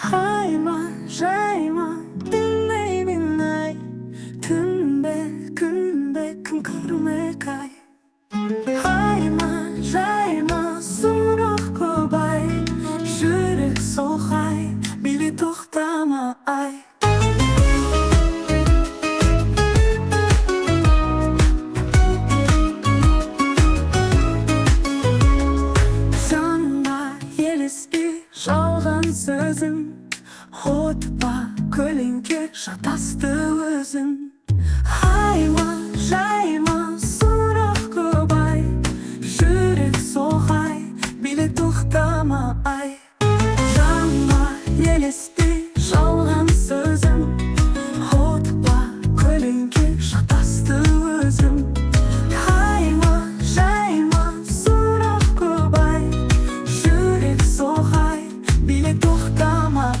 Hayma, жайма, dinlay, күнбе күн көрмекай. Hayma, жайма, сұрақ көп ай, жүрек соғай, биле тоқтама ай. Жалған сөзім, отпа көлеңке шатасты өзің. Хайма, жайма, сұрақ көп ай, жүрек соғай, биле тоқтама ай. Жанға елеспей жалған сөзім, отпа көлеңке шатасты өзің. Хайма, жайма, сұрақ көп ай, жүрек соғай, биле тоқтама